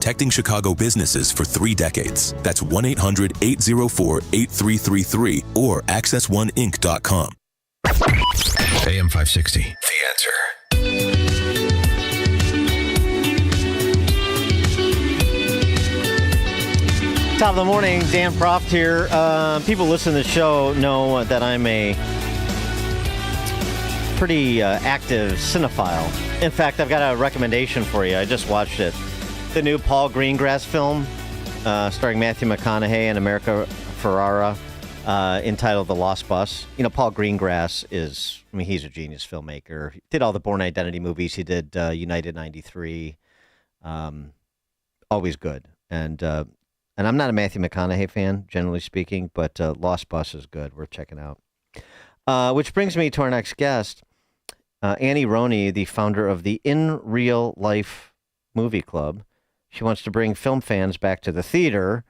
protecting Chicago businesses for 3 decades. That's 1-800-804-8333 or accessoneInc.com. AM 560, The Answer. Top of the morning, Dan Proft here. People listening to the show know that I'm a pretty active cinephile. In fact, I've got a recommendation for you. I just watched it. The new Paul Greengrass film, starring Matthew McConaughey and America Ferrera, entitled The Lost Bus. You know, Paul Greengrass he's a genius filmmaker. He did all the Bourne Identity movies. He did United 93. Always good. And I'm not a Matthew McConaughey fan, generally speaking, but Lost Bus is good. Worth checking out. Which brings me to our next guest, Annie Roney, the founder of the In Real Life Movie Club. She wants to bring film fans back to the theater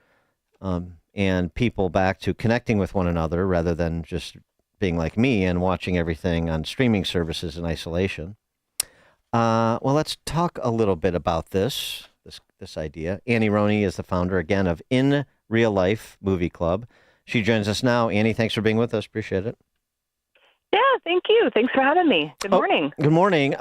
and people back to connecting with one another rather than just being like me and watching everything on streaming services in isolation. Well, let's talk a little bit about this idea. Annie Roney is the founder, again, of In Real Life Movie Club. She joins us now. Annie, thanks for being with us. Appreciate it. Yeah, thank you. Thanks for having me. Good morning. Good morning.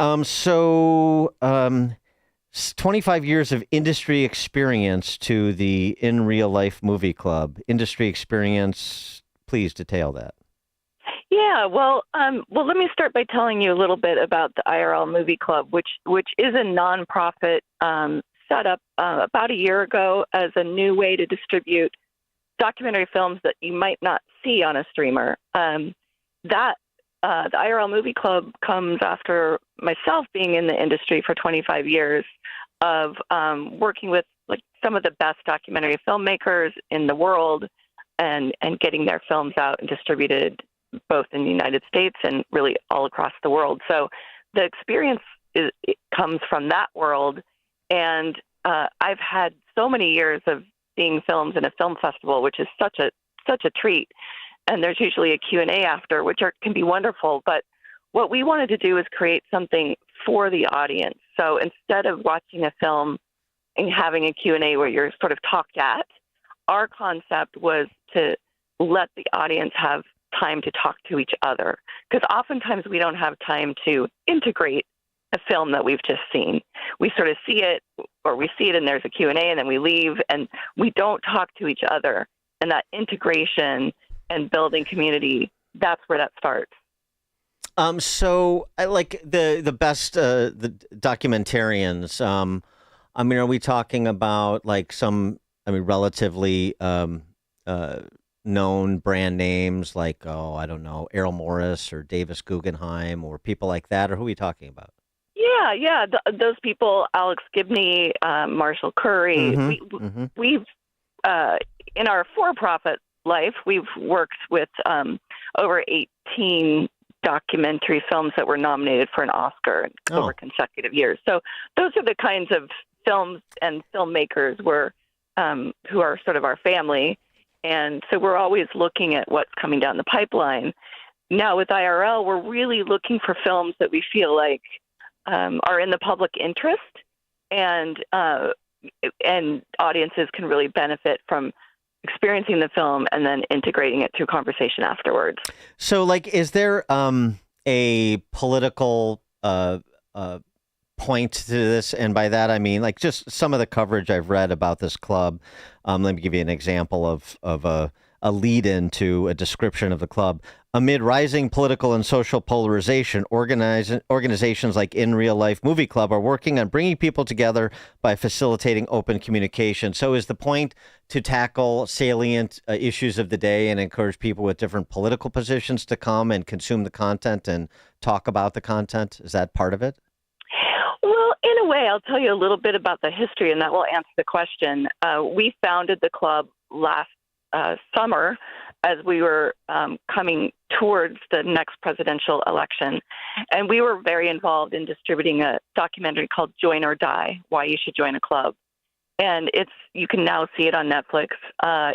25 years of industry experience to the In Real Life Movie Club. Industry experience, please detail that. Yeah, well, let me start by telling you a little bit about the IRL Movie Club, which is a nonprofit set up about a year ago as a new way to distribute documentary films that you might not see on a streamer. The IRL Movie Club comes after myself being in the industry for 25 years of working with like some of the best documentary filmmakers in the world and getting their films out and distributed both in the United States and really all across the world. So the experience it comes from that world. And I've had so many years of seeing films in a film festival, which is such a treat. And there's usually a Q&A after, which can be wonderful. But what we wanted to do is create something for the audience. So instead of watching a film and having a Q&A where you're sort of talked at, our concept was to let the audience have time to talk to each other. Because oftentimes we don't have time to integrate a film that we've just seen. We sort of see it, or we see it and there's a Q&A and then we leave and we don't talk to each other. And that integration and building community, that's where that starts. So I like the best the documentarians. Are we talking about like some relatively known brand names like I don't know, Errol Morris or Davis Guggenheim or people like that, or who are we talking about? Yeah, those people, Alex Gibney, Marshall Curry. We've in our for-profit life, we've worked with over 18 documentary films that were nominated for an Oscar over consecutive years. So those are the kinds of films and filmmakers who are sort of our family. And so we're always looking at what's coming down the pipeline. Now with IRL, we're really looking for films that we feel like are in the public interest and audiences can really benefit from experiencing the film and then integrating it through conversation afterwards. So, is there a political point to this? And by that, I mean, just some of the coverage I've read about this club. Let me give you an example of a lead-in to a description of the club. Amid rising political and social polarization, organizations like In Real Life Movie Club are working on bringing people together by facilitating open communication. So is the point to tackle salient issues of the day and encourage people with different political positions to come and consume the content and talk about the content? Is that part of it? Well, in a way, I'll tell you a little bit about the history, and that will answer the question. We founded the club last summer as we were coming towards the next presidential election. And we were very involved in distributing a documentary called Join or Die, Why You Should Join a Club. And you can now see it on Netflix.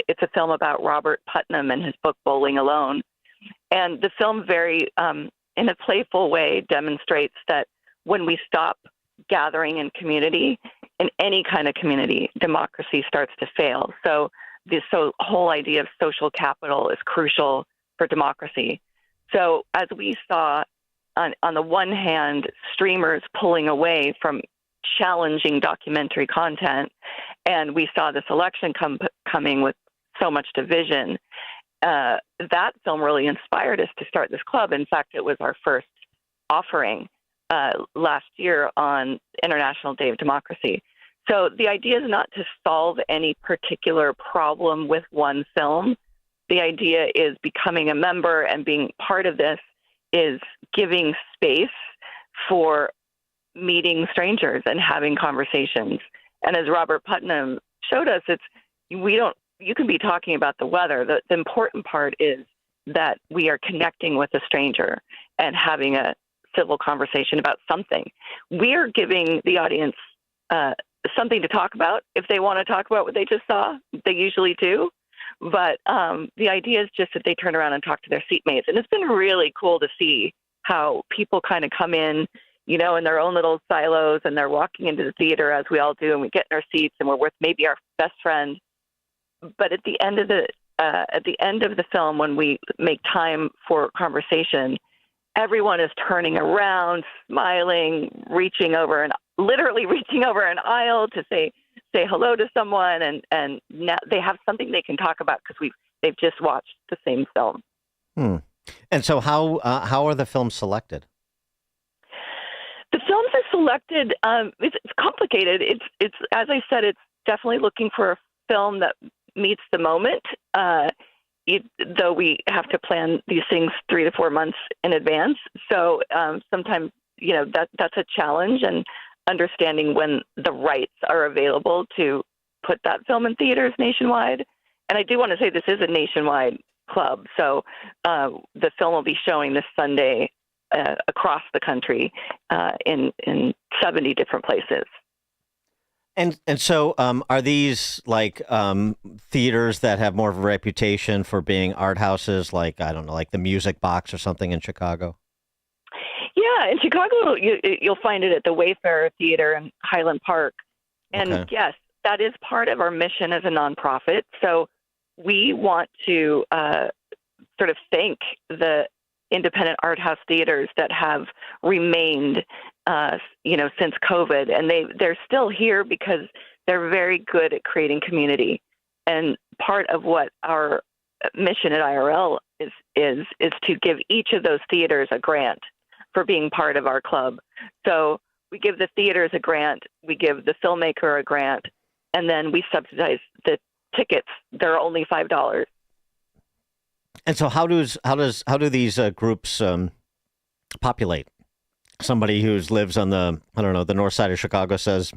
It's a film about Robert Putnam and his book Bowling Alone. And the film very, in a playful way, demonstrates that when we stop gathering in community, in any kind of community, democracy starts to fail. So this whole idea of social capital is crucial for democracy. So as we saw, on the one hand, streamers pulling away from challenging documentary content, and we saw this election coming with so much division, that film really inspired us to start this club. In fact, it was our first offering last year on International Day of Democracy. So the idea is not to solve any particular problem with one film. The idea is becoming a member and being part of this is giving space for meeting strangers and having conversations. And as Robert Putnam showed us, you can be talking about the weather. The important part is that we are connecting with a stranger and having a civil conversation about something. We are giving the audience something to talk about. If they want to talk about what they just saw, they usually do. But the idea is just that they turn around and talk to their seatmates. And it's been really cool to see how people kind of come in, in their own little silos, and they're walking into the theater, as we all do, and we get in our seats and we're with maybe our best friend. But at the end of the film, when we make time for conversation, everyone is turning around, smiling, literally reaching over an aisle to say hello to someone, and now they have something they can talk about because they've just watched the same film. And so, how are the films selected? The films are selected. It's complicated. It's as I said, it's definitely looking for a film that meets the moment. Though we have to plan these things 3 to 4 months in advance, so sometimes that's a challenge, and understanding when the rights are available to put that film in theaters nationwide. And I do want to say this is a nationwide club, so the film will be showing this Sunday across the country in 70 different places. And so are these like theaters that have more of a reputation for being art houses, like, I don't know, like the Music Box or something in Chicago? Yeah, in Chicago, you'll find it at the Wayfarer Theater in Highland Park. And Okay. yes, that is part of our mission as a nonprofit. So we want to sort of thank the independent art house theaters that have remained, since COVID. And they're still here because they're very good at creating community. And part of what our mission at IRL is to give each of those theaters a grant for being part of our club. So we give the theaters a grant, we give the filmmaker a grant, and then we subsidize the tickets. They're only $5. And so how do these groups populate? Somebody who lives on the north side of Chicago says,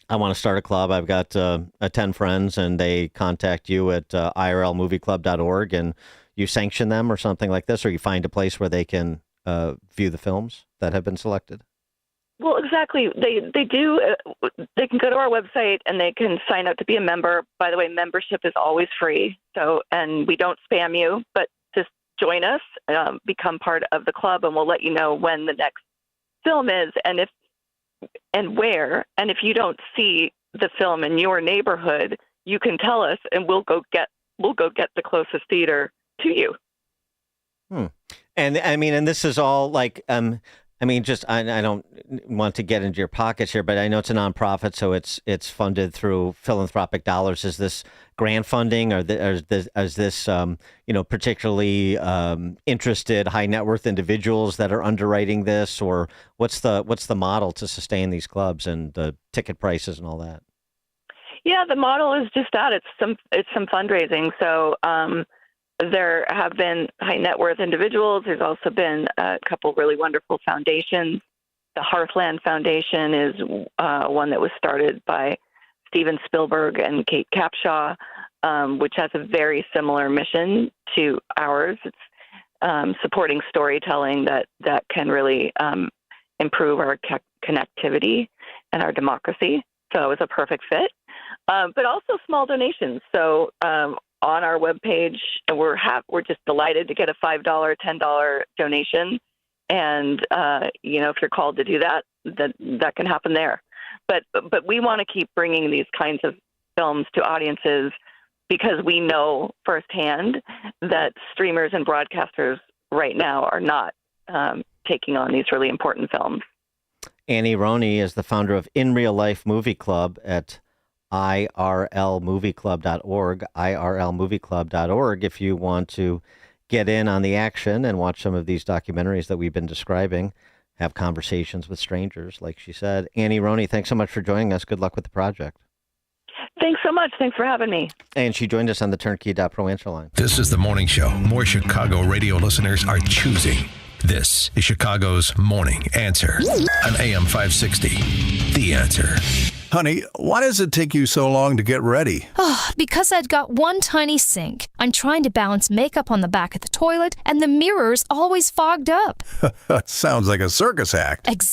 I want to start a club. I've got 10 friends, and they contact you at irlmovieclub.org, and you sanction them or something like this, or you find a place where they can view the films that have been selected? Well, exactly. They do. They can go to our website and they can sign up to be a member. By the way, membership is always free. So, and we don't spam you, but just join us, become part of the club, and we'll let you know when the next film is and where. And if you don't see the film in your neighborhood, you can tell us, and we'll go get the closest theater to you. And I mean, and this is all like, I don't want to get into your pockets here, but I know it's a nonprofit, so it's funded through philanthropic dollars. Is this grant funding, or is this particularly interested high net worth individuals that are underwriting this, or what's the model to sustain these clubs and the ticket prices and all that? Yeah, the model is just that. It's some fundraising. So there have been high net worth individuals. There's also been a couple really wonderful foundations. The Hearthland Foundation is one that was started by Steven Spielberg and Kate Capshaw, which has a very similar mission to ours. It's supporting storytelling that can really improve our connectivity and our democracy. So it's a perfect fit. But also small donations. So on our webpage, we're just delighted to get a $5, $10 donation. And, if you're called to do that can happen there. But we want to keep bringing these kinds of films to audiences because we know firsthand that streamers and broadcasters right now are not taking on these really important films. Annie Roney is the founder of In Real Life Movie Club at irlmovieclub.org, irlmovieclub.org, if you want to get in on the action and watch some of these documentaries that we've been describing, have conversations with strangers, like she said. Annie Roney, thanks so much for joining us. Good luck with the project. Thanks so much. Thanks for having me. And she joined us on the Turnkey.Pro answer line. This is the morning show more Chicago radio listeners are choosing. This is Chicago's Morning Answer on AM 560. The Answer. Honey, why does it take you so long to get ready? Because I've got one tiny sink. I'm trying to balance makeup on the back of the toilet, and the mirror's always fogged up. That sounds like a circus act. Exactly.